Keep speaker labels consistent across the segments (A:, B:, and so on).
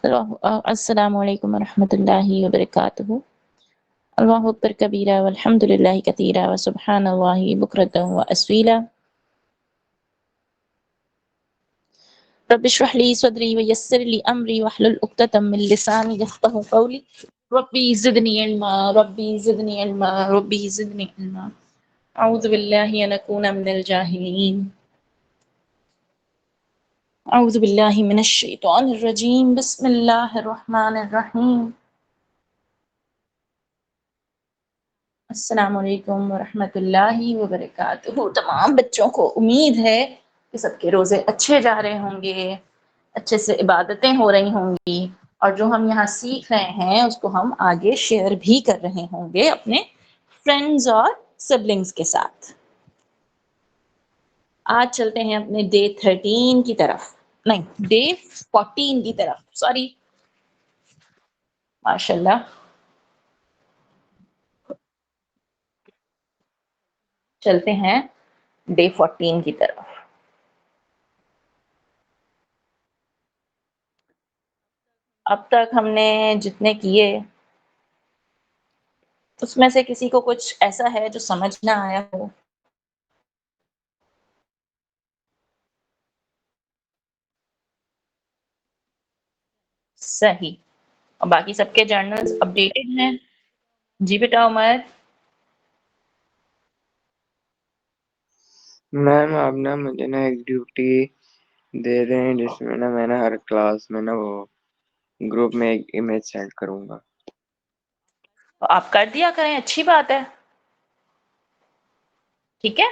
A: السلام علیکم ورحمۃ اللہ وبرکاتہ۔ اللہ اکبر کبیرہ والحمد للہ کثیرہ وسبحان اللہ بکرۃ واسیلا۔ رب اشرح لی صدری ویسر لی امری واحلل عقدۃ من لسانی یفقہوا قولی۔ ربی زدنی علما ربی زدنی علما ربی زدنی علما۔ اعوذ باللہ ان اکون من الجاہلین۔ اعوذ باللہ من الشیطان الرجیم، بسم اللہ الرحمن الرحیم۔ السلام علیکم ورحمۃ اللہ وبرکاتہ۔ تمام بچوں کو امید ہے کہ سب کے روزے اچھے جا رہے ہوں گے، اچھے سے عبادتیں ہو رہی ہوں گی، اور جو ہم یہاں سیکھ رہے ہیں اس کو ہم آگے شیئر بھی کر رہے ہوں گے اپنے فرینڈز اور سبلنگز کے ساتھ۔ آج چلتے ہیں اپنے ڈے 13 کی طرف، نہیں ڈے 14 کی طرف، سوری، ماشاءاللہ۔ چلتے ہیں ڈے 14 کی طرف۔ اب تک ہم نے جتنے کیے اس میں سے کسی کو کچھ ایسا ہے جو سمجھ نہ آیا ہو؟ صحیح، اور باقی سب کے جرنلز اپڈیٹڈ ہیں؟ جی بیٹا عمر۔
B: میم آپ نا مجھے نا ایک ڈیوٹی دے دیں جس میں نا میں نا ہر کلاس میں نا وہ گروپ میں ایک امیج سینڈ کروں گا۔
A: آپ کر دیا کریں، اچھی بات ہے، ٹھیک ہے۔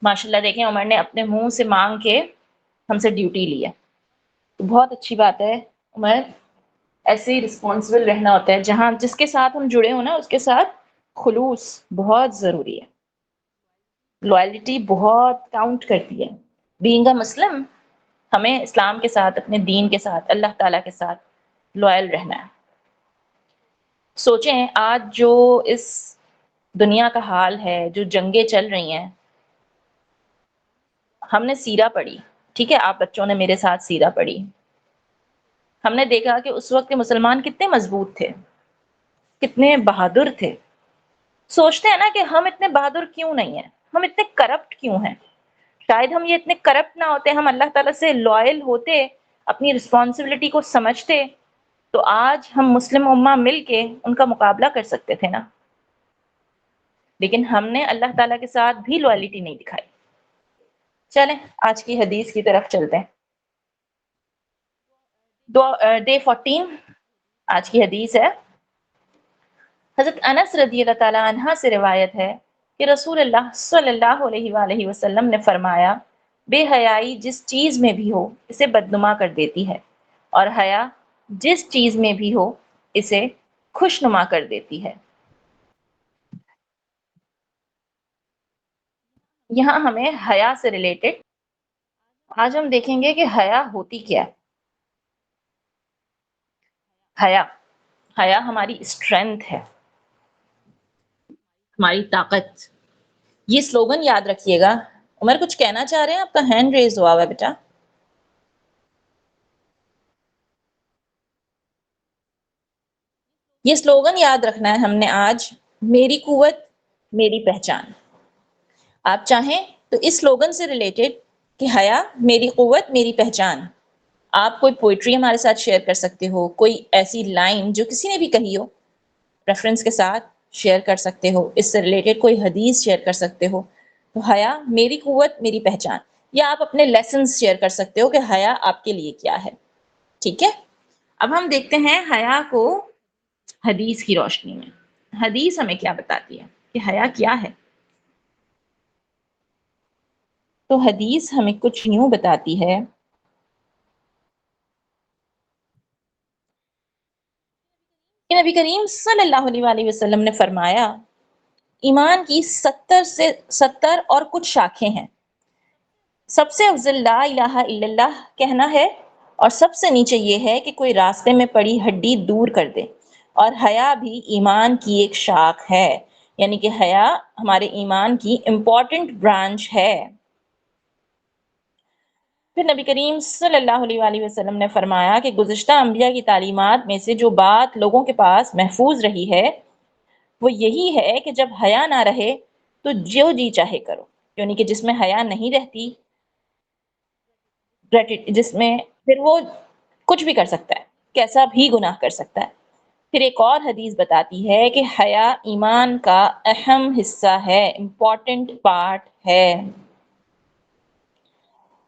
A: ماشاءاللہ دیکھیں عمر نے اپنے منہ سے مانگ کے ہم سے ڈیوٹی لی ہے، تو بہت اچھی بات ہے عمر۔ ایسے ہی رسپانسبل رہنا ہوتا ہے، جہاں جس کے ساتھ ہم جڑے ہوں نا اس کے ساتھ خلوص بہت ضروری ہے، لوائلٹی بہت کاؤنٹ کرتی ہے۔ بینگ اے مسلم ہمیں اسلام کے ساتھ، اپنے دین کے ساتھ، اللہ تعالیٰ کے ساتھ لوائل رہنا ہے۔ سوچیں آج جو اس دنیا کا حال ہے، جو جنگیں چل رہی ہیں، ہم نے سیرہ پڑھی، ٹھیک ہے، آپ بچوں نے میرے ساتھ سیرہ پڑھی، ہم نے دیکھا کہ اس وقت کے مسلمان کتنے مضبوط تھے، کتنے بہادر تھے۔ سوچتے ہیں نا کہ ہم اتنے بہادر کیوں نہیں ہیں، ہم اتنے کرپٹ کیوں ہیں؟ شاید ہم یہ اتنے کرپٹ نہ ہوتے، ہم اللہ تعالیٰ سے لوائل ہوتے، اپنی رسپانسبلٹی کو سمجھتے، تو آج ہم مسلم امہ مل کے ان کا مقابلہ کر سکتے تھے نا۔ لیکن ہم نے اللہ تعالیٰ کے ساتھ بھی لوائلٹی نہیں دکھائی۔ چلیں آج کی حدیث کی طرف چلتے ہیں۔ ڈے 14 آج کی حدیث ہے، حضرت انس رضی اللہ تعالیٰ عنہ سے روایت ہے کہ رسول اللہ صلی اللہ علیہ وآلہ وسلم نے فرمایا، بے حیائی جس چیز میں بھی ہو اسے بدنما کر دیتی ہے، اور حیا جس چیز میں بھی ہو اسے خوشنما کر دیتی ہے۔ یہاں ہمیں حیا سے ریلیٹڈ آج ہم دیکھیں گے کہ حیا ہوتی کیا ہے۔ حیا ہماری اسٹرینتھ ہے، ہماری طاقت۔ یہ سلوگن یاد رکھیے گا۔ عمر کچھ کہنا چاہ رہے ہیں؟ آپ کا ہینڈ ریز ہوا ہوا ہے بیٹا۔ یہ سلوگن یاد رکھنا ہے ہم نے آج، میری قوت میری پہچان۔ آپ چاہیں تو اس سلوگن سے ریلیٹڈ کہ حیا میری قوت میری پہچان، آپ کوئی پوئٹری ہمارے ساتھ شیئر کر سکتے ہو، کوئی ایسی لائن جو کسی نے بھی کہی ہو ریفرنس کے ساتھ شیئر کر سکتے ہو، اس سے ریلیٹڈ کوئی حدیث شیئر کر سکتے ہو۔ تو حیا میری قوت میری پہچان، یا آپ اپنے لیسنز شیئر کر سکتے ہو کہ حیا آپ کے لیے کیا ہے، ٹھیک ہے۔ اب ہم دیکھتے ہیں حیا کو حدیث کی روشنی میں۔ حدیث ہمیں کیا بتاتی ہے کہ حیا کیا ہے؟ تو حدیث ہمیں کچھ یوں بتاتی ہے کہ نبی کریم صلی اللہ علیہ وآلہ وسلم نے فرمایا، ایمان کی 70 اور کچھ شاخیں ہیں، سب سے افضل لا الہ الا اللہ کہنا ہے، اور سب سے نیچے یہ ہے کہ کوئی راستے میں پڑی ہڈی دور کر دے، اور حیا بھی ایمان کی ایک شاخ ہے، یعنی کہ حیا ہمارے ایمان کی امپورٹنٹ برانچ ہے۔ پھر نبی کریم صلی اللہ علیہ وآلہ وسلم نے فرمایا کہ گزشتہ انبیاء کی تعلیمات میں سے جو بات لوگوں کے پاس محفوظ رہی ہے وہ یہی ہے کہ جب حیا نہ رہے تو جو جی چاہے کرو، یعنی کہ جس میں حیا نہیں رہتی، جس میں پھر وہ کچھ بھی کر سکتا ہے، کیسا بھی گناہ کر سکتا ہے۔ پھر ایک اور حدیث بتاتی ہے کہ حیا ایمان کا اہم حصہ ہے، امپورٹنٹ پارٹ ہے۔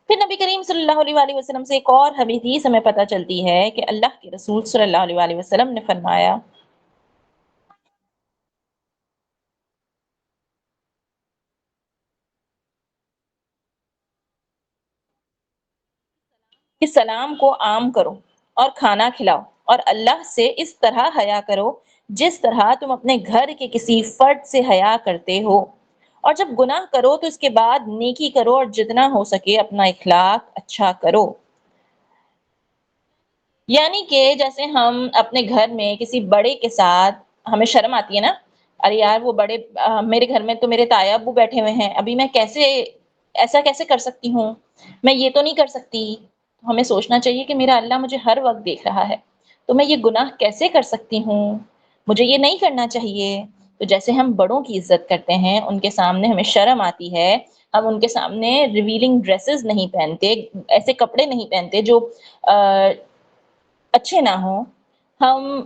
A: پھر نبی کریم صلی اللہ علیہ وآلہ وسلم سے ایک اور حدیث ہمیں پتہ چلتی ہے کہ اللہ کے رسول صلی اللہ علیہ وآلہ وسلم نے فرمایا کہ سلام کو عام کرو اور کھانا کھلاؤ اور اللہ سے اس طرح حیا کرو جس طرح تم اپنے گھر کے کسی فرد سے حیا کرتے ہو، اور جب گناہ کرو تو اس کے بعد نیکی کرو اور جتنا ہو سکے اپنا اخلاق اچھا کرو۔ یعنی کہ جیسے ہم اپنے گھر میں کسی بڑے کے ساتھ، ہمیں شرم آتی ہے نا، ارے یار وہ بڑے، میرے گھر میں تو میرے تایا ابو بیٹھے ہوئے ہیں، ابھی میں کیسے ایسا کیسے کر سکتی ہوں، میں یہ تو نہیں کر سکتی۔ ہمیں سوچنا چاہیے کہ میرا اللہ مجھے ہر وقت دیکھ رہا ہے، تو میں یہ گناہ کیسے کر سکتی ہوں، مجھے یہ نہیں کرنا چاہیے۔ تو جیسے ہم بڑوں کی عزت کرتے ہیں، ان کے سامنے ہمیں شرم آتی ہے، ہم ان کے سامنے ریویلنگ ڈریسز نہیں پہنتے، ایسے کپڑے نہیں پہنتے جو اچھے نہ ہوں، ہم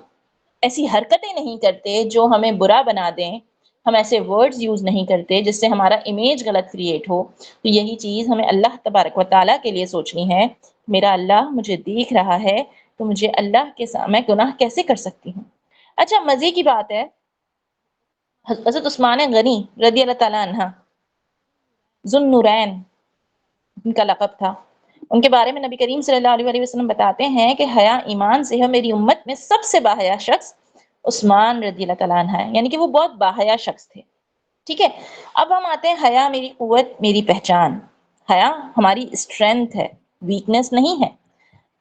A: ایسی حرکتیں نہیں کرتے جو ہمیں برا بنا دیں، ہم ایسے ورڈز یوز نہیں کرتے جس سے ہمارا امیج غلط کریٹ ہو۔ تو یہی چیز ہمیں اللہ تبارک و تعالیٰ کے لیے سوچنی ہے، میرا اللہ مجھے دیکھ رہا ہے تو مجھے اللہ کے سامنے گناہ کیسے کر سکتی ہوں۔ اچھا مزے کی بات ہے، حضرت عثمان غنی رضی اللہ تعالیٰ عنہ، ذو النورین ان کا لقب تھا، ان کے بارے میں نبی کریم صلی اللہ علیہ وسلم بتاتے ہیں کہ حیا ایمان سے ہے، میری امت میں سب سے باحیا شخص عثمان رضی اللہ تعالیٰ عنہ ہے، یعنی کہ وہ بہت باحیا شخص تھے۔ ٹھیک ہے، اب ہم آتے ہیں حیا میری قوت میری پہچان۔ حیا ہماری اسٹرینتھ ہے، ویکنس نہیں ہے۔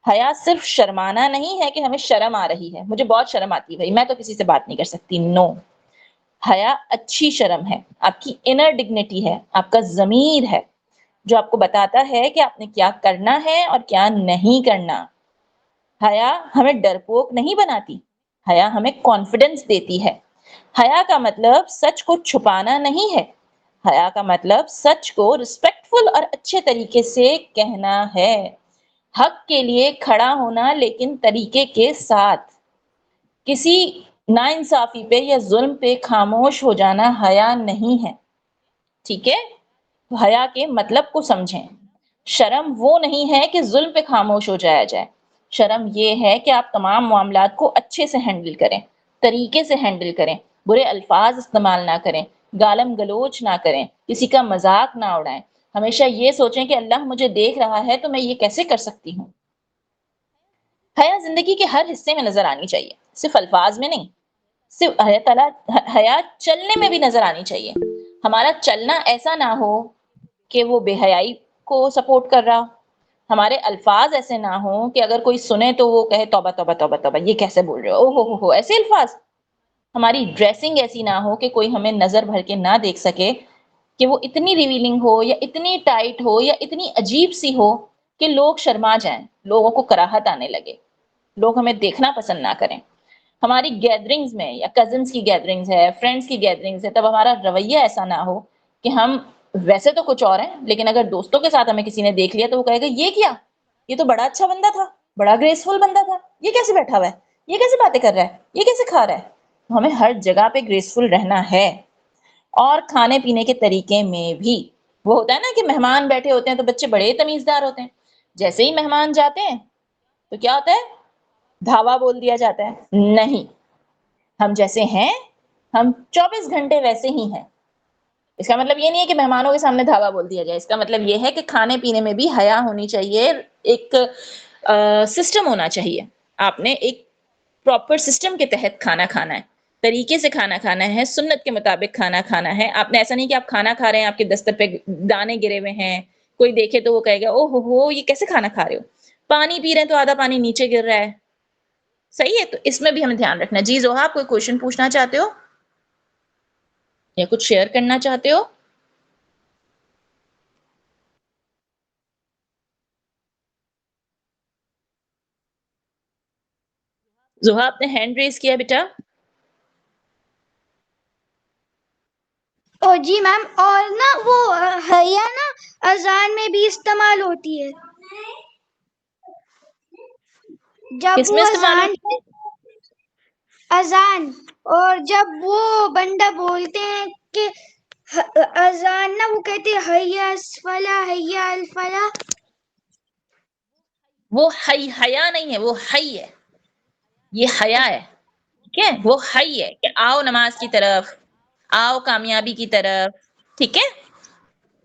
A: حیا صرف شرمانا نہیں ہے کہ ہمیں شرم آ رہی ہے، مجھے بہت شرم آتی ہے بھائی، میں تو کسی سے بات نہیں کر سکتی، نو۔ حیا اچھی شرم ہے، آپ کی انر ڈگنیٹی ہے، آپ کا ضمیر ہے جو آپ کو بتاتا ہے کہ آپ نے کیا کرنا ہے اور کیا نہیں کرنا۔ حیا ہمیں ڈرپوک نہیں بناتی، حیا ہمیں کانفیڈنس دیتی ہے۔ حیا کا مطلب سچ کو چھپانا نہیں ہے، حیا کا مطلب سچ کو رسپیکٹفل اور اچھے طریقے سے کہنا ہے، حق کے لیے کھڑا ہونا لیکن طریقے کے ساتھ۔ کسی ناانصافی پہ یا ظلم پہ خاموش ہو جانا حیا نہیں ہے۔ ٹھیک ہے، تو حیا کے مطلب کو سمجھیں۔ شرم وہ نہیں ہے کہ ظلم پہ خاموش ہو جایا جائے، شرم یہ ہے کہ آپ تمام معاملات کو اچھے سے ہینڈل کریں، طریقے سے ہینڈل کریں، برے الفاظ استعمال نہ کریں، گالم گلوچ نہ کریں، کسی کا مذاق نہ اڑائیں، ہمیشہ یہ سوچیں کہ اللہ مجھے دیکھ رہا ہے تو میں یہ کیسے کر سکتی ہوں۔ حیا زندگی کے ہر حصے میں نظر آنی چاہیے، صرف الفاظ میں نہیں، صرف حیا چلنے میں بھی نظر آنی چاہیے۔ ہمارا چلنا ایسا نہ ہو کہ وہ بے حیائی کو سپورٹ کر رہا، ہمارے الفاظ ایسے نہ ہوں کہ اگر کوئی سنے تو وہ کہے توبہ توبہ توبہ توبہ، یہ کیسے بول رہے ہو، او ہو ایسے الفاظ۔ ہماری ڈریسنگ ایسی نہ ہو کہ کوئی ہمیں نظر بھر کے نہ دیکھ سکے، کہ وہ اتنی ریویلنگ ہو یا اتنی ٹائٹ ہو یا اتنی عجیب سی ہو کہ لوگ شرما جائیں، لوگوں کو کراہت آنے لگے، لوگ ہمیں دیکھنا پسند نہ کریں۔ ہماری گیدرنگز میں یا کزنس کی گیدرنگز ہے، فرینڈس کی گیدرنگز ہے، تب ہمارا رویہ ایسا نہ ہو کہ ہم ویسے تو کچھ اور ہیں لیکن اگر دوستوں کے ساتھ ہمیں کسی نے دیکھ لیا تو وہ کہے گا یہ کیا، یہ تو بڑا اچھا بندہ تھا، بڑا گریسفل بندہ تھا، یہ کیسے بیٹھا ہوا ہے، یہ کیسے باتیں کر رہا ہے، یہ کیسے کھا رہا ہے۔ تو ہمیں ہر جگہ پہ گریسفل رہنا ہے، اور کھانے پینے کے طریقے میں بھی۔ وہ ہوتا ہے نا کہ مہمان بیٹھے ہوتے ہیں تو بچے بڑے تمیزدار ہوتے ہیں، جیسے ہی مہمان جاتے ہیں تو کیا ہوتا ہے، دھاوا بول دیا جاتا ہے، نہیں، ہم جیسے ہیں ہم 24 گھنٹے ویسے ہی ہیں۔ اس کا مطلب یہ نہیں ہے کہ مہمانوں کے سامنے دھاوا بول دیا جائے، اس کا مطلب یہ ہے کہ کھانے پینے میں بھی حیا ہونی چاہیے، ایک سسٹم ہونا چاہیے، آپ نے ایک پراپر سسٹم کے تحت کھانا کھانا ہے، طریقے سے کھانا کھانا ہے، سنت کے مطابق کھانا کھانا ہے۔ آپ نے ایسا نہیں کہ آپ کھانا کھا رہے ہیں، آپ کے دستر پہ دانے گرے ہوئے ہیں، کوئی دیکھے تو وہ کہے گا او ہو یہ کیسے کھانا کھا رہے ہو، پانی پی رہے ہیں تو آدھا پانی نیچے گر رہا ہے۔ صحیح ہے، تو اس میں بھی ہمیں دھیان رکھنا ہے۔ جی زوہا، آپ کوئی کوشچن پوچھنا چاہتے ہو یا کچھ شیئر کرنا چاہتے ہو؟ زہا آپ نے ہینڈ ریز کیا بیٹا.
C: او جی میم، اور نا وہ حیا نا اذان میں بھی استعمال ہوتی ہے. جب
A: کس
C: وہ
A: میں استعمال ہوتی ہے؟
C: اذان، اور جب وہ بندہ بولتے ہیں کہ اذان نا، وہ کہتے ہیں حیا الفلاح حیا الفلاح.
A: وہ حیا نہیں ہے، وہ حی ہے. یہ حیا ہے، ٹھیک ہے. وہ حی ہے کہ آؤ نماز کی طرف، آؤ کامیابی کی طرف. ٹھیک ہے.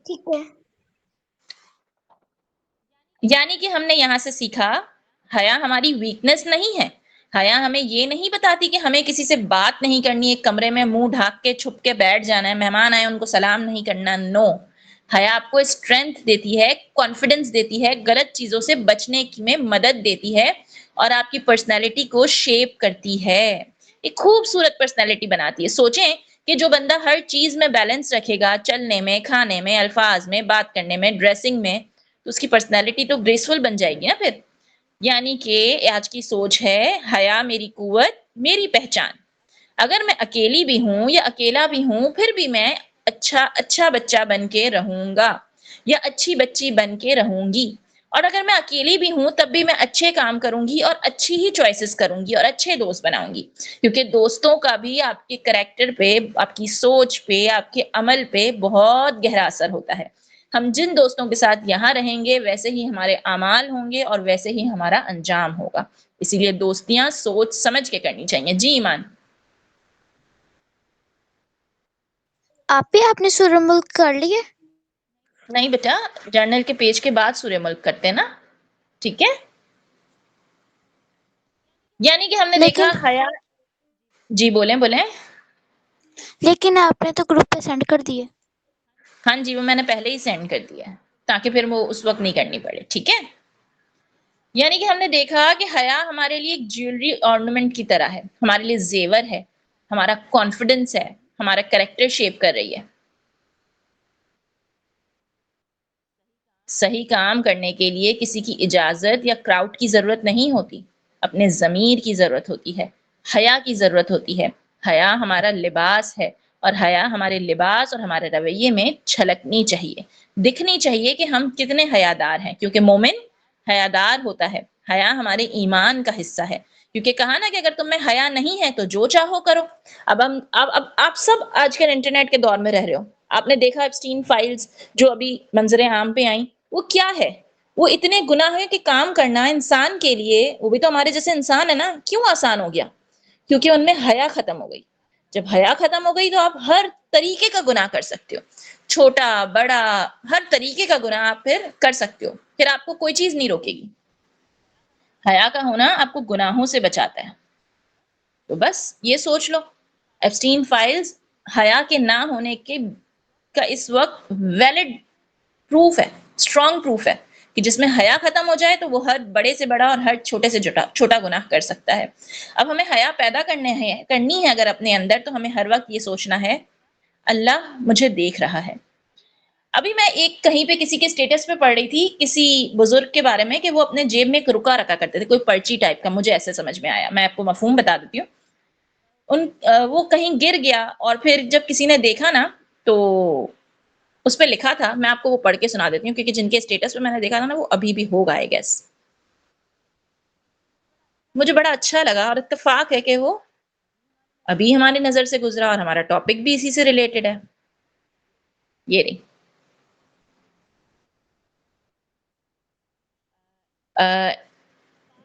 C: ٹھیک ہے.
A: یعنی کہ ہم نے یہاں سے سیکھا حیا ہماری ویکنس نہیں ہے. حیا ہمیں یہ نہیں بتاتی کہ ہمیں کسی سے بات نہیں کرنی، ایک کمرے میں منہ ڈھانک کے چھپ کے بیٹھ جانا ہے، مہمان آئے ان کو سلام نہیں کرنا. نو. حیا آپ کو اسٹرینتھ دیتی ہے، کانفیڈنس دیتی ہے، غلط چیزوں سے بچنے میں مدد دیتی ہے، اور آپ کی پرسنالٹی کو شیپ کرتی ہے، ایک خوبصورت پرسنالٹی بناتی ہے. سوچیں کہ جو بندہ ہر چیز میں بیلنس رکھے گا، چلنے میں، کھانے میں، الفاظ میں، بات کرنے میں، ڈریسنگ میں، تو اس کی پرسنالٹی تو گریسفل بن جائے گی نا پھر. یعنی کہ آج کی سوچ ہے حیا میری قوت میری پہچان. اگر میں اکیلی بھی ہوں یا اکیلا بھی ہوں، پھر بھی میں اچھا بچہ بن کے رہوں گا یا اچھی بچی بن کے رہوں گی. اور اگر میں اکیلی بھی ہوں تب بھی میں اچھے کام کروں گی اور اچھی ہی چوائسز کروں گی اور اچھے دوست بناؤں گی. کیونکہ دوستوں کا بھی آپ کے کریکٹر پہ، آپ کی سوچ پہ، آپ کے عمل پہ بہت گہرا اثر ہوتا ہے. ہم جن دوستوں کے ساتھ یہاں رہیں گے ویسے ہی ہمارے اعمال ہوں گے اور ویسے ہی ہمارا انجام ہوگا. اسی لیے دوستیاں سوچ سمجھ کے کرنی چاہیے. جی ایمان.
C: آپ نے سورہ ملک کر لیے؟
A: نہیں بیٹا، جرنل کے پیج کے بعد سورہ ملک کرتے نا. ٹھیک ہے. یعنی کہ ہم نے دیکھا حیا. جی بولیں.
C: لیکن آپ نے تو گروپ پہ سینڈ کر دیے.
A: ہاں جی، وہ میں نے پہلے ہی سینڈ کر دیا ہے تاکہ پھر وہ اس وقت نہیں کرنی پڑے. ٹھیک ہے. یعنی کہ ہم نے دیکھا کہ حیا ہمارے لیے ایک جیولری آرنامنٹ کی طرح ہے، ہمارے لیے زیور ہے، ہمارا کانفیڈنس ہے، ہمارا کریکٹر شیپ کر رہی ہے. صحیح کام کرنے کے لیے کسی کی اجازت یا کراؤڈ کی ضرورت نہیں ہوتی، اپنے ضمیر کی ضرورت ہوتی ہے، حیا کی ضرورت ہوتی ہے. حیا ہمارا لباس ہے، اور حیا ہمارے لباس اور ہمارے رویے میں چھلکنی چاہیے، دکھنی چاہیے کہ ہم کتنے حیادار ہیں. کیونکہ مومن حیادار ہوتا ہے. حیا ہمارے ایمان کا حصہ ہے. کیونکہ کہا نا کہ اگر تم میں حیا نہیں ہے تو جو چاہو کرو. اب آپ سب آج کل انٹرنیٹ کے دور میں رہ رہے ہو. آپ نے دیکھا ایپسٹین فائلز جو ابھی منظر عام پہ آئیں، وہ کیا ہے؟ وہ اتنے گناہ ہے کہ کام کرنا انسان کے لیے، وہ بھی تو ہمارے جیسے انسان ہے نا، کیوں آسان ہو گیا؟ کیونکہ ان میں حیا ختم ہو گئی. جب حیا ختم ہو گئی تو آپ ہر طریقے کا گناہ کر سکتے ہو، چھوٹا بڑا ہر طریقے کا گناہ آپ پھر کر سکتے ہو، پھر آپ کو کوئی چیز نہیں روکے گی. حیا کا ہونا آپ کو گناہوں سے بچاتا ہے. تو بس یہ سوچ لو، ایپسٹین فائلز حیا کے نہ ہونے کا اس وقت ویلڈ پروف ہے، اسٹرانگ پروف ہے کہ جس میں حیا ختم ہو جائے تو وہ ہر بڑے سے بڑا اور ہر چھوٹے سے چھوٹا گناہ کر سکتا ہے. اب ہمیں حیا پیدا کرنی ہے اگر اپنے اندر، تو ہمیں ہر وقت یہ سوچنا ہے اللہ مجھے دیکھ رہا ہے. ابھی میں ایک کہیں پہ کسی کے سٹیٹس پہ پڑھ رہی تھی کسی بزرگ کے بارے میں کہ وہ اپنے جیب میں ایک رکا رکھا کرتے تھے، کوئی پرچی ٹائپ کا، مجھے ایسے سمجھ میں آیا، میں آپ کو مفہوم بتا دیتی ہوں. وہ کہیں گر گیا اور پھر جب کسی نے دیکھا نا تو اس پہ لکھا تھا، میں آپ کو وہ پڑھ کے سنا دیتی ہوں کیونکہ جن کے سٹیٹس پہ میں نے دیکھا تھا نا وہ ابھی بھی ہوگا آئی گیس. مجھے بڑا اچھا لگا اور اتفاق ہے کہ وہ ابھی ہماری نظر سے گزرا اور ہمارا ٹاپک بھی اسی سے ریلیٹڈ ہے. یہ رہی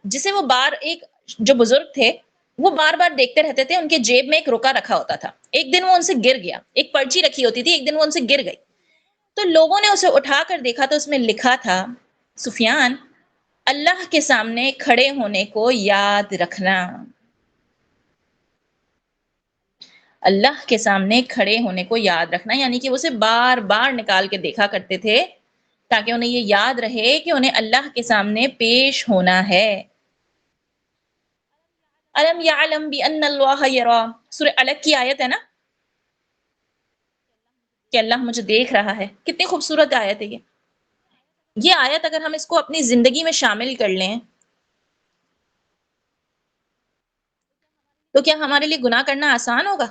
A: جسے وہ ایک جو بزرگ تھے وہ بار بار دیکھتے رہتے تھے، ان کے جیب میں ایک رکا رکھا ہوتا تھا. ایک دن وہ ان سے گر گیا، ایک پرچی رکھی ہوتی تھی، ایک دن وہ ان سے گر گئی تو لوگوں نے اسے اٹھا کر دیکھا تو اس میں لکھا تھا، سفیان اللہ کے سامنے کھڑے ہونے کو یاد رکھنا. اللہ کے سامنے کھڑے ہونے کو یاد رکھنا، یعنی کہ اسے بار بار نکال کے دیکھا کرتے تھے تاکہ انہیں یہ یاد رہے کہ انہیں اللہ کے سامنے پیش ہونا ہے. الم یعلم بان اللہ یرا، سورہ علق کی آیت ہے نا کہ اللہ مجھے دیکھ رہا ہے. کتنی خوبصورت آیت ہے یہ آیت اگر ہم اس کو اپنی زندگی میں شامل کر لیں تو کیا ہمارے لیے گناہ کرنا آسان ہوگا؟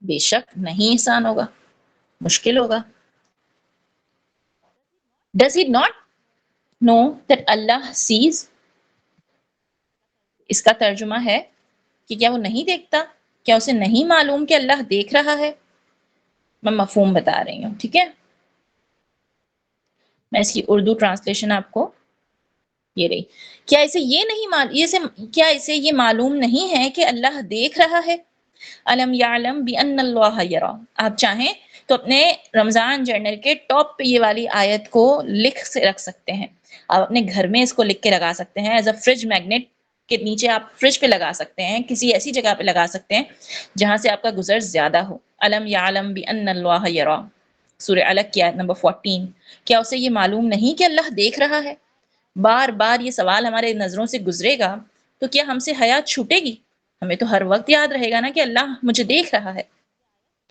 A: بے شک نہیں آسان ہوگا، مشکل ہوگا. Does he not know that Allah sees؟ اس کا ترجمہ ہے کہ کیا وہ نہیں دیکھتا؟ کیا اسے نہیں معلوم کہ اللہ دیکھ رہا ہے؟ میں مفہوم بتا رہی ہوں، ٹھیک ہے. میں اس کی اردو ٹرانسلیشن آپ کو یہ رہی. کیا اسے یہ معلوم نہیں ہے کہ اللہ دیکھ رہا ہے؟ الم یعلم بان اللہ یرا. آپ چاہیں تو اپنے رمضان جرنل کے ٹاپ پہ یہ والی آیت کو لکھ سے رکھ سکتے ہیں. آپ اپنے گھر میں اس کو لکھ کے لگا سکتے ہیں. ایز اے فریج میگنیٹ کے نیچے آپ فریج پہ لگا سکتے ہیں، کسی ایسی جگہ پہ لگا سکتے ہیں جہاں سے آپ کا گزر زیادہ ہو. الم یعلم بان اللہ یرا، سورہ علق کی آیت نمبر 14. کیا اسے یہ معلوم نہیں کہ اللہ دیکھ رہا ہے؟ بار بار یہ سوال ہمارے نظروں سے گزرے گا تو کیا ہم سے حیا چھوٹے گی؟ ہمیں تو ہر وقت یاد رہے گا نا کہ اللہ مجھے دیکھ رہا ہے.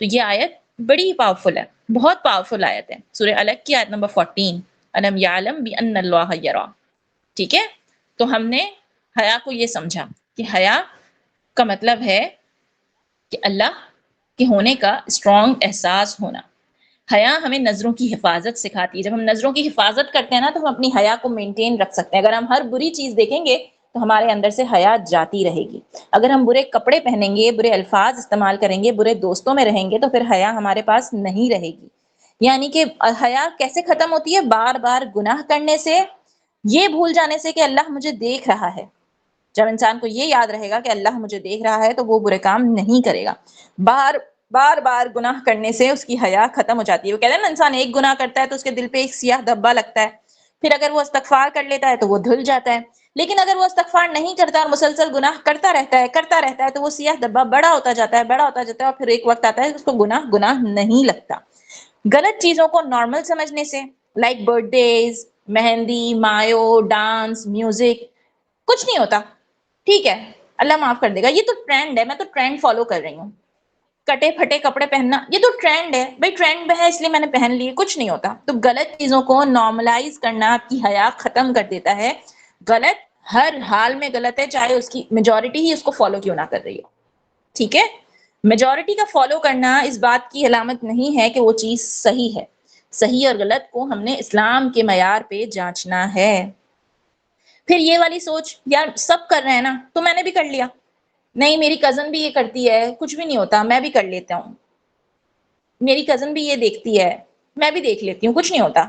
A: تو یہ آیت بڑی پاورفل ہے، بہت پاورفل آیت ہے. سورہ علق کی آیت نمبر 14، الم یعلم بان اللہ یرا. ٹھیک ہے، تو ہم نے حیا کو یہ سمجھا کہ حیا کا مطلب ہے کہ اللہ کے ہونے کا اسٹرانگ احساس ہونا. حیا ہمیں نظروں کی حفاظت سکھاتی ہے. جب ہم نظروں کی حفاظت کرتے ہیں نا تو ہم اپنی حیا کو مینٹین رکھ سکتے ہیں. اگر ہم ہر بری چیز دیکھیں گے تو ہمارے اندر سے حیا جاتی رہے گی. اگر ہم برے کپڑے پہنیں گے، برے الفاظ استعمال کریں گے، برے دوستوں میں رہیں گے تو پھر حیا ہمارے پاس نہیں رہے گی. یعنی کہ حیا کیسے ختم ہوتی ہے؟ بار بار گناہ کرنے سے، یہ بھول جانے سے کہ اللہ مجھے دیکھ رہا ہے. جب انسان کو یہ یاد رہے گا کہ اللہ مجھے دیکھ رہا ہے تو وہ برے کام نہیں کرے گا. بار بار گناہ کرنے سے اس کی حیا ختم ہو جاتی ہے. وہ کہتے ہیں نا، انسان ایک گناہ کرتا ہے تو اس کے دل پہ ایک سیاہ دھبا لگتا ہے، پھر اگر وہ استغفار کر لیتا ہے تو وہ دھل جاتا ہے. لیکن اگر وہ استغفار نہیں کرتا اور مسلسل گناہ کرتا رہتا ہے تو وہ سیاہ دھبا بڑا ہوتا جاتا ہے اور پھر ایک وقت آتا ہے اس کو گناہ نہیں لگتا. غلط چیزوں کو نارمل سمجھنے سے، لائک برتھ ڈیز، مہندی، مایو، ڈانس، میوزک، کچھ نہیں ہوتا، ٹھیک ہے، اللہ معاف کر دے گا، یہ تو ٹرینڈ ہے، میں تو ٹرینڈ فالو کر رہی ہوں. کٹے پھٹے کپڑے پہننا، یہ تو ٹرینڈ ہے بھائی، ٹرینڈ میں ہے اس لیے میں نے پہن لیے، کچھ نہیں ہوتا. تو غلط چیزوں کو نارملائز کرنا آپ کی حیا ختم کر دیتا ہے. غلط ہر حال میں غلط ہے، چاہے اس کی میجورٹی ہی اس کو فالو کیوں نہ کر رہی ہو. ٹھیک ہے، میجورٹی کا فالو کرنا اس بات کی علامت نہیں ہے کہ وہ چیز صحیح ہے. صحیح اور غلط کو ہم نے اسلام کے معیار پہ جانچنا ہے. پھر یہ والی سوچ، یار سب کر رہے ہیں نا تو میں نے بھی کر لیا، نہیں میری کزن بھی یہ کرتی ہے، کچھ بھی نہیں ہوتا، میں بھی کر لیتا ہوں. میری کزن بھی یہ دیکھتی ہے، میں بھی دیکھ لیتی ہوں، کچھ نہیں ہوتا.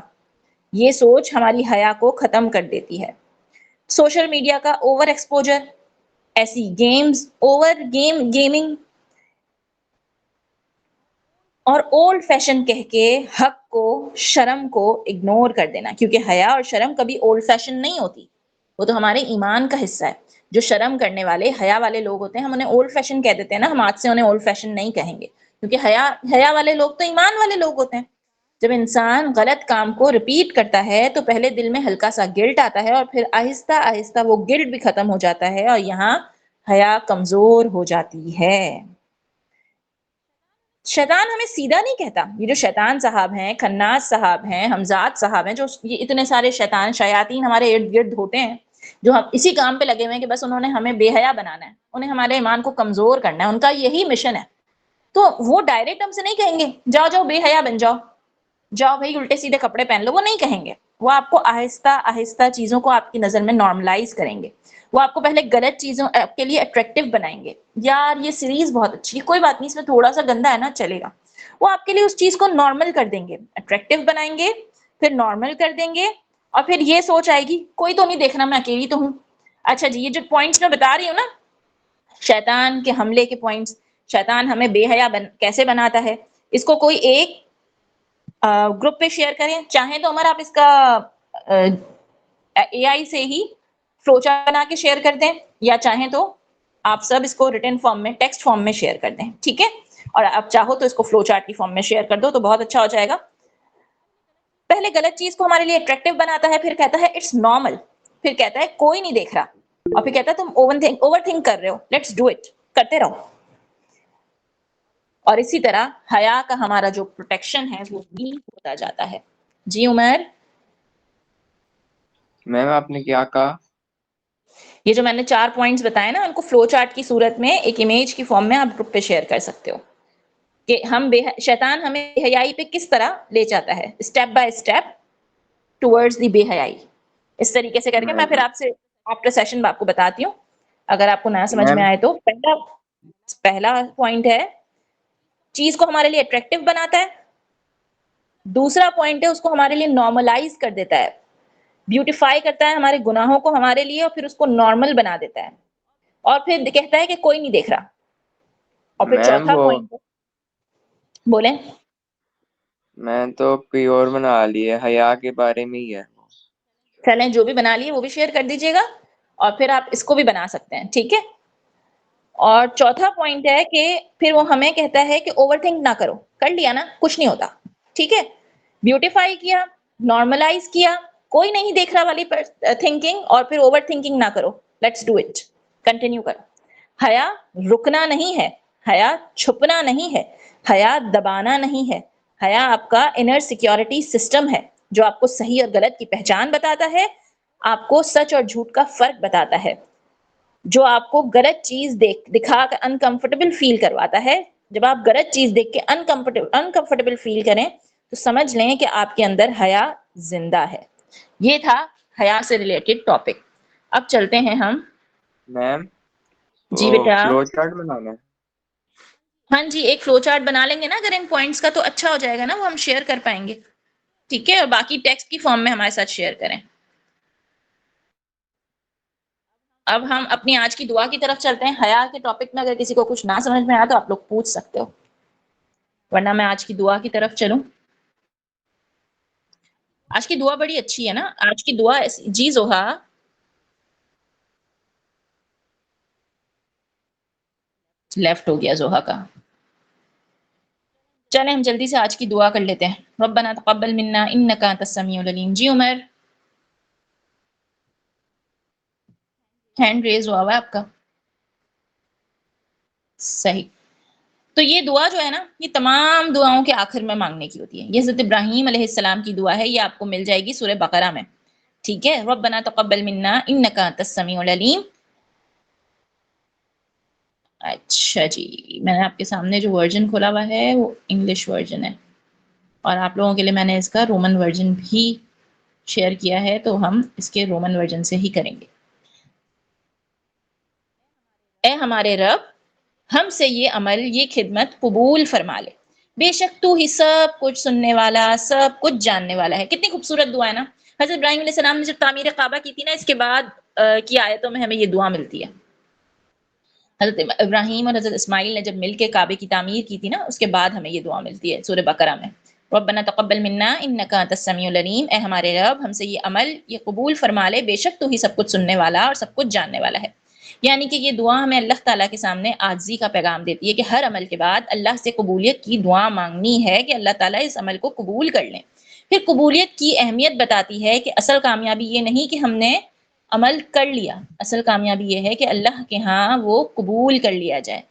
A: یہ سوچ ہماری حیا کو ختم کر دیتی ہے. سوشل میڈیا کا اوور ایکسپوجر، ایسی گیمنگ اور اولڈ فیشن کہہ کے حق کو، شرم کو اگنور کر دینا. کیونکہ حیا اور شرم کبھی اولڈ فیشن نہیں ہوتی، وہ تو ہمارے ایمان کا حصہ ہے. جو شرم کرنے والے، حیا والے لوگ ہوتے ہیں، ہم انہیں اولڈ فیشن کہہ دیتے ہیں نا، ہم آج سے انہیں اولڈ فیشن نہیں کہیں گے، کیونکہ حیا والے لوگ تو ایمان والے لوگ ہوتے ہیں. جب انسان غلط کام کو ریپیٹ کرتا ہے تو پہلے دل میں ہلکا سا گلٹ آتا ہے اور پھر آہستہ آہستہ وہ گلٹ بھی ختم ہو جاتا ہے اور یہاں حیا کمزور ہو جاتی ہے. شیطان ہمیں سیدھا نہیں کہتا. یہ جو شیطان صاحب ہیں، خناس صاحب ہیں، حمزات صاحب ہیں، جو یہ اتنے سارے شیاطین ہمارے ارد گرد ہوتے ہیں، جو ہم اسی کام پہ لگے ہوئے ہیں کہ بس انہوں نے ہمیں بے حیا بنانا ہے، انہیں ہمارے ایمان کو کمزور کرنا ہے، ان کا یہی مشن ہے. تو وہ ڈائریکٹ ہم سے نہیں کہیں گے جاؤ بے حیا بن جاؤ، جاؤ بھائی الٹے سیدھے کپڑے پہن لو، وہ نہیں کہیں گے. وہ آپ کو آہستہ آہستہ چیزوں کو آپ کی نظر میں نارملائز کریں گے. وہ آپ کو پہلے غلط چیزوں آپ کے لیے اٹریکٹیو بنائیں گے. یار یہ سیریز بہت اچھی ہے، کوئی بات نہیں، اس میں تھوڑا سا گندا ہے نا، چلے گا. وہ آپ کے لیے اس چیز کو نارمل کر دیں گے، اٹریکٹیو بنائیں گے، پھر نارمل کر دیں گے، اور پھر یہ سوچ آئے گی کوئی تو نہیں دیکھ رہا، میں اکیلی تو ہوں. اچھا جی، یہ جو پوائنٹس میں بتا رہی ہوں نا، شیطان کے حملے کے پوائنٹس، شیطان ہمیں بے حیا کیسے بناتا ہے، اس کو کوئی ایک گروپ پہ شیئر کریں. چاہیں تو عمر آپ اس کا اے آئی سے ہی فلو چارٹ بنا کے شیئر کر دیں، یا چاہیں تو آپ سب اس کو ریٹن فارم میں، ٹیکسٹ فارم میں شیئر کر دیں، ٹھیک ہے. اور آپ چاہو تو اس کو فلو چارٹ کی فارم میں شیئر کر دو تو بہت اچھا ہو جائے گا. پہلے غلط چیز کو ہمارے لیے اٹریکٹیو بناتا ہے، پھر کہتا ہے اٹس نارمل، پھر کہتا ہے کوئی نہیں دیکھ رہا، اور پھر کہتا ہے تم اوور تھنک کر رہے ہو، لیٹس ڈو اٹ، کرتے رہو. اور اسی طرح حیا کا ہمارا جو پروٹیکشن ہے وہ بھی ہوتا جاتا ہے. جی عمر.
B: میم آپ نے کیا کہا؟
A: یہ جو میں نے 4 پوائنٹس بتائے نا ان کو فلو چارٹ کی صورت میں ایک امیج کی فارم میں آپ گروپ پہ شیئر کر سکتے ہو کہ ہم شیطان ہمیں بے حیائی پہ کس طرح لے جاتا ہے step by step towards the بے حیائی. اس طریقے سے کر کے میں پھر آپ سے آفٹر سیشن آپ کو بتاتی ہوں اگر آپ کو نہ سمجھ میں آئے تو. پہلا پوائنٹ ہے چیز کو ہمارے لیے اٹریکٹیو بناتا ہے. دوسرا پوائنٹ ہے اس کو ہمارے لیے نارملائز کر دیتا ہے, بیوٹیفائی کرتا ہے ہمارے گناہوں کو ہمارے لیے اور پھر اس کو نارمل بنا دیتا ہے اور پھر کہتا ہے کہ کوئی نہیں دیکھ رہا. اور پھر
B: میم
A: چوتھا
B: وہ
A: پوائنٹ بولیں.
B: میں تو کوئی اور بنا لیے, حیا کے بارے میں ہی ہے.
A: چلیں جو بھی بنا لیے وہ بھی شیئر کر دیجیے گا اور پھر آپ اس کو بھی بنا سکتے ہیں, ٹھیک ہے. اور چوتھا پوائنٹ ہے کہ پھر وہ ہمیں کہتا ہے کہ اوور تھنک نہ کرو, کر لیا نا کچھ نہیں ہوتا, ٹھیک ہے. بیوٹیفائی کیا, نارملائز کیا, کوئی نہیں دیکھ رہا والی تھنکنگ, اور پھر اوور تھنکنگ نہ کرو, لیٹس ڈو اٹ, کنٹینیو کرو. حیا رکنا نہیں ہے, حیا چھپنا نہیں ہے, حیا دبانا نہیں ہے. حیا آپ کا انر سیکیورٹی سسٹم ہے جو آپ کو صحیح اور غلط کی پہچان بتاتا ہے, آپ کو سچ اور جھوٹ کا فرق بتاتا ہے, جو آپ کو غلط چیز دکھا کر انکمفرٹیبل فیل کرواتا ہے. جب آپ غلط چیز دیکھ کے انکمفرٹیبل فیل کریں تو سمجھ لیں کہ آپ کے اندر حیا زندہ ہے. یہ تھا حیا سے ریلیٹڈ ٹاپک. اب چلتے ہیں ہم.
B: میم
A: جی
B: وہ
A: بیٹا.
B: فلو چارٹ بنانا ہے.
A: ہاں جی, ایک فلو چارٹ بنا لیں گے نا اگر ان پوائنٹس کا تو اچھا ہو جائے گا نا, وہ ہم شیئر کر پائیں گے, ٹھیک ہے. اور باقی ٹیکسٹ کی فارم میں ہمارے ساتھ شیئر کریں. اب ہم اپنی آج کی دعا کی طرف چلتے ہیں. حیا کے ٹاپک میں اگر کسی کو کچھ نہ سمجھ میں آیا تو آپ لوگ پوچھ سکتے ہو, ورنہ میں آج کی دعا کی طرف چلوں. آج کی دعا بڑی اچھی ہے نا. آج کی دعا جی زوہا لیفٹ ہو گیا زوہا کا. چلیں ہم جلدی سے آج کی دعا کر لیتے ہیں. ربنا تقبل منا انک انت السمیع العلیم. جی عمر, ہینڈ ریز ہوا ہے آپ کا. صحیح. تو یہ دعا جو ہے نا یہ تمام دعاؤں کے آخر میں مانگنے کی ہوتی ہے. یہ حضرت ابراہیم علیہ السلام کی دعا ہے, یہ آپ کو مل جائے گی سورہ بقرہ میں, ٹھیک ہے. ربنا تقبل منا انک انت السمیع العلیم. اچھا جی, میں نے آپ کے سامنے جو ورژن کھولا ہوا ہے وہ انگلش ورژن ہے اور آپ لوگوں کے لیے میں نے اس کا رومن ورژن بھی شیئر کیا ہے, تو ہم اس کے رومن ورژن سے ہی کریں گے. اے ہمارے رب, ہم سے یہ عمل یہ خدمت قبول فرما لے, بے شک تو ہی سب کچھ سننے والا سب کچھ جاننے والا ہے. کتنی خوبصورت دعا ہے نا. حضرت ابراہیم علیہ السلام نے جب تعمیر کعبہ کی تھی نا, اس کے بعد کی آیتوں میں ہمیں یہ دعا ملتی ہے. حضرت ابراہیم اور حضرت اسماعیل نے جب مل کے کعبے کی تعمیر کی تھی نا, اس کے بعد ہمیں یہ دعا ملتی ہے سورہ بقرہ میں. ربنا تقبل منا انک انت السمیع العلیم. اے ہمارے رب, ہم سے یہ عمل یہ قبول فرما لے, بے شک تو ہی سب کچھ سننے والا اور سب کچھ جاننے والا ہے. یعنی کہ یہ دعا ہمیں اللہ تعالیٰ کے سامنے عاجزی کا پیغام دیتی ہے کہ ہر عمل کے بعد اللہ سے قبولیت کی دعا مانگنی ہے کہ اللہ تعالیٰ اس عمل کو قبول کر لیں. پھر قبولیت کی اہمیت بتاتی ہے کہ اصل کامیابی یہ نہیں کہ ہم نے عمل کر لیا, اصل کامیابی یہ ہے کہ اللہ کے ہاں وہ قبول کر لیا جائے.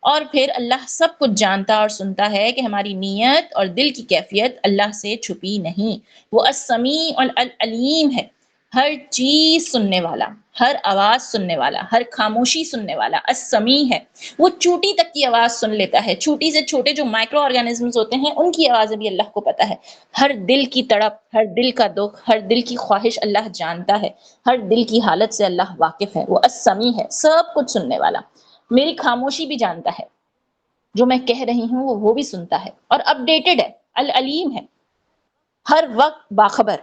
A: اور پھر اللہ سب کچھ جانتا اور سنتا ہے کہ ہماری نیت اور دل کی کیفیت اللہ سے چھپی نہیں. وہ السمیع العلیم ہے, ہر چیز سننے والا, ہر آواز سننے والا, ہر خاموشی سننے والا. السمیع ہے, وہ چوٹی تک کی آواز سن لیتا ہے, چھوٹی سے چھوٹے جو مائکرو آرگینزمز ہوتے ہیں ان کی آوازیں بھی اللہ کو پتہ ہے. ہر دل کی تڑپ, ہر دل کا دکھ, ہر دل کی خواہش اللہ جانتا ہے, ہر دل کی حالت سے اللہ واقف ہے. وہ السمیع ہے, سب کچھ سننے والا. میری خاموشی بھی جانتا ہے, جو میں کہہ رہی ہوں وہ بھی سنتا ہے, اور اپڈیٹڈ ہے. العلیم ہے, ہر وقت باخبر,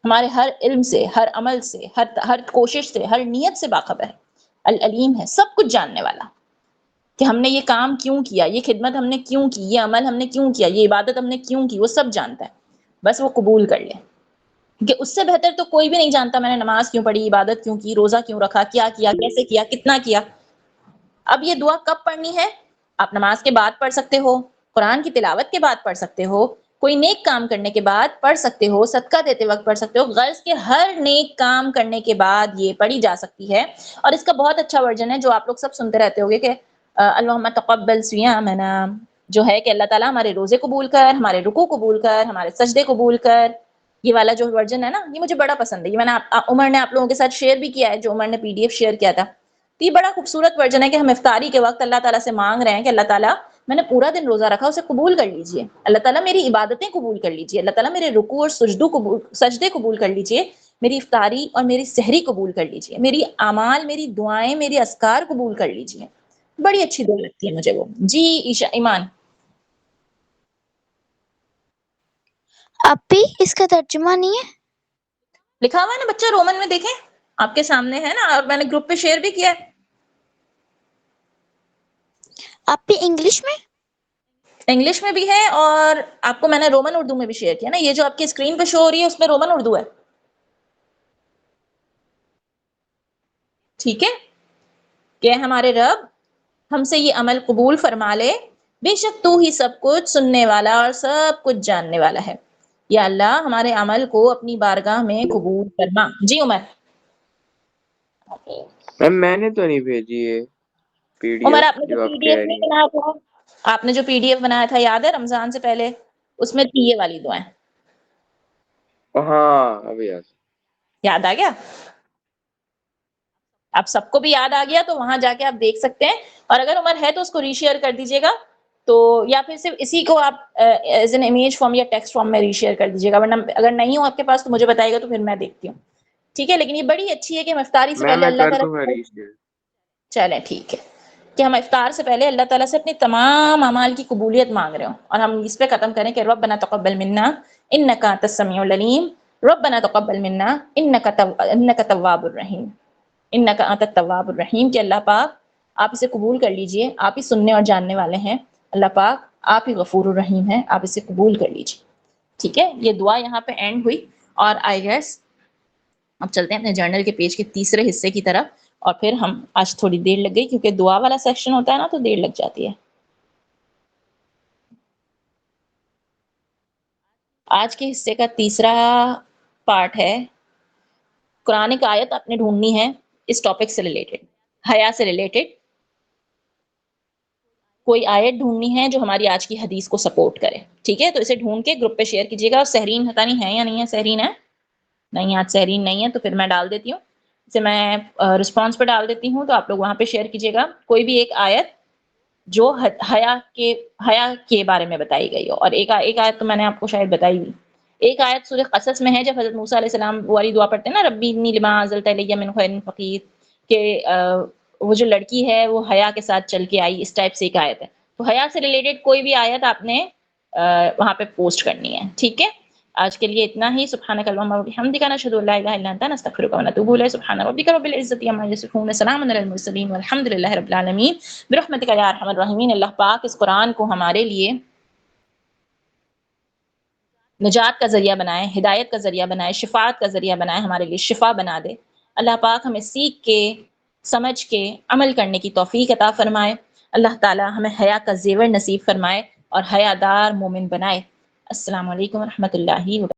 A: ہمارے ہر علم سے, ہر عمل سے, ہر کوشش سے, ہر نیت سے باخبر ہے. العلیم ہے, سب کچھ جاننے والا, کہ ہم نے یہ کام کیوں کیا, یہ خدمت ہم نے کیوں کی, یہ عمل ہم نے کیوں کیا, یہ عبادت ہم نے کیوں کی, وہ سب جانتا ہے. بس وہ قبول کر لے, کہ اس سے بہتر تو کوئی بھی نہیں جانتا میں نے نماز کیوں پڑھی, عبادت کیوں کی, روزہ کیوں رکھا, کیا کیا, کیسے کیا, کتنا کیا. اب یہ دعا کب پڑھنی ہے؟ آپ نماز کے بعد پڑھ سکتے ہو, قرآن کی تلاوت کے بعد پڑھ سکتے ہو, کوئی نیک کام کرنے کے بعد پڑھ سکتے ہو, صدقہ دیتے وقت پڑھ سکتے ہو. غرض کے ہر نیک کام کرنے کے بعد یہ پڑھی جا سکتی ہے. اور اس کا بہت اچھا ورژن ہے جو آپ لوگ سب سنتے رہتے ہوگے کہ اللہم تقبل صیامنا، جو ہے کہ اللہ تعالیٰ ہمارے روزے قبول کر، ہمارے رکوع قبول کر، ہمارے سجدے قبول کر. یہ والا جو ورژن ہے نا، یہ مجھے بڑا پسند ہے. یہ میں نے عمر نے آپ لوگوں کے ساتھ شیئر بھی کیا ہے، جو عمر نے PDF شیئر کیا تھا. تو یہ بڑا خوبصورت ورژن ہے کہ ہم افطاری کے وقت اللہ تعالیٰ سے مانگ رہے ہیں کہ اللہ تعالیٰ میں نے پورا دن روزہ رکھا، اسے قبول کر لیجئے. اللہ تعالیٰ میری عبادتیں قبول کر لیجئے. اللہ تعالیٰ میرے رکوع اور سجدے قبول کر لیجئے. میری افطاری اور میری سحری قبول کر لیجئے. میری اعمال، میری دعائیں، میری اذکار قبول کر لیجئے. بڑی اچھی دعا لگتی ہے مجھے وہ. جی عائشہ ایمان.
C: اب بھی اس کا ترجمہ نہیں ہے؟
A: لکھا ہوا ہے نا بچہ، رومن میں دیکھیں، آپ کے سامنے ہے نا، اور میں نے گروپ پہ شیئر بھی کیا ہے.
C: اب بھی انگلش میں؟
A: انگلش میں بھی ہے، اور آپ کو میں نے رومن اردو میں بھی شیئر کیا نا. یہ جو آپ کی اسکرین پہ شو ہو رہی ہے اس میں رومن اردو ہے. ٹھیک ہے، کہ ہمارے رب ہم سے یہ عمل قبول فرما لے، بے شک تو ہی سب کچھ سننے والا اور سب کچھ جاننے والا ہے. یا اللہ ہمارے عمل کو اپنی بارگاہ میں قبول فرما. جی عمر.
B: میم میں نے تو نہیں بھیجی ہے
A: عمر
B: PDF
A: آپ نے جو
B: جو آپ
A: PDF
B: کہہ
A: نہیں
B: رہی ہیں.
A: بنایا تھا، آپ نے جو PDF بنایا تھا یاد ہے رمضان سے پہلے، اس میں تھی یہ والی دعائیں.
B: ہاں ابھی
A: یاد آ گیا؟ اب سب کو بھی یاد آ گیا تو وہاں جا کے آپ دیکھ سکتے ہیں. اور اگر عمر ہے تو اس کو ریشیئر کر دیجیے گا، تو یا پھر صرف اسی کو آپ ایز این امیج فارم یا ٹیکسٹ فارم میں ریشیئر کر دیجیے گا، ورنہ اگر نہیں ہو آپ کے پاس تو مجھے بتائیے گا تو پھر میں دیکھتی ہوں. ٹھیک ہے، لیکن یہ بڑی اچھی ہے کہ ہم افطاری سے
B: میم
A: پہلے
B: میں
A: اللہ
B: کر
A: تعالیٰ
B: دوں گا ریشیئر.
A: چلیں ٹھیک ہے کہ ہم افطار سے پہلے اللہ تعالیٰ سے اپنی تمام اعمال کی قبولیت مانگ رہے ہوں، اور ہم اس پہ ختم کریں کہ ربنا تقبل منا انک انت السمیع العلیم، ربنا تقبل منا انک تواب الرحیم، انک انت التواب الرحیم. کہ اللہ پاک آپ اسے قبول کر لیجئے، آپ ہی سننے اور جاننے والے ہیں. اللہ پاک آپ ہی غفور الرحیم ہیں، آپ اسے قبول کر لیجئے. ٹھیک ہے، یہ دعا یہاں پہ اینڈ ہوئی. اور آئی گیس اب چلتے ہیں اپنے جرنل کے پیج کے تیسرے حصے کی طرف. اور پھر ہم آج تھوڑی دیر لگ گئی کیونکہ دعا والا سیکشن ہوتا ہے نا تو دیر لگ جاتی ہے. آج کے حصے کا تیسرا پارٹ ہے، قرآن ایک آیت آپ نے ڈھونڈنی ہے اس ٹاپک سے ریلیٹڈ، حیا سے ریلیٹڈ. کوئی آیت ڈھونڈنی ہے جو ہماری آج کی حدیث کو سپورٹ کرے. ٹھیک ہے، تو اسے ڈھونڈ کے گروپ پہ شیئر کیجیے گا. اور سہرین پتہ نہیں ہے یا نہیں ہے، سہرین ہے نہیں، آج سہرین نہیں ہے تو پھر میں ڈال دیتی ہوں اسے، میں رسپانس پہ ڈال دیتی ہوں، تو آپ لوگ وہاں پہ شیئر کیجیے گا کوئی بھی ایک آیت جو حیا کے بارے میں بتائی گئی ہو. اور ایک آیت تو میں نے آپ کو شاید بتائی ہوئی. ایک آیت سورہ قصص میں ہے جب حضرت موسیٰ علیہ السلام والی دعا پڑھتے ہیں نا، ربی انی لما انزلت الی من خیر فقیر، کہ وہ جو لڑکی ہے وہ حیا کے ساتھ چل کے آئی، اس ٹائپ سے ایک آیت ہے. تو حیا سے ریلیٹڈ کوئی بھی آیت آپ نے وہاں پہ پوسٹ کرنی ہے. ٹھیک ہے، آج کے لیے اتنا ہی. سبحانک اللہم وبحمدک نشہد ان لا الہ الا انت نستغفرک ونتوب الیک. سبحان ربک رب العزۃ عما یصفون، سلام علی المرسلین والحمد للہ رب العالمین برحمتک یا ارحم الراحمین. اللہ پاک اس قرآن کو ہمارے لیے نجات کا ذریعہ بنائے، ہدایت کا ذریعہ بنائے، شفاعت کا ذریعہ بنائے، ہمارے لیے شفا بنا دے. اللہ پاک ہمیں سیکھ کے، سمجھ کے عمل کرنے کی توفیق عطا فرمائے. اللہ تعالی ہمیں حیا کا زیور نصیب فرمائے اور حیادار مومن بنائے. السلام علیکم ورحمۃ اللہ وبرکاتہ.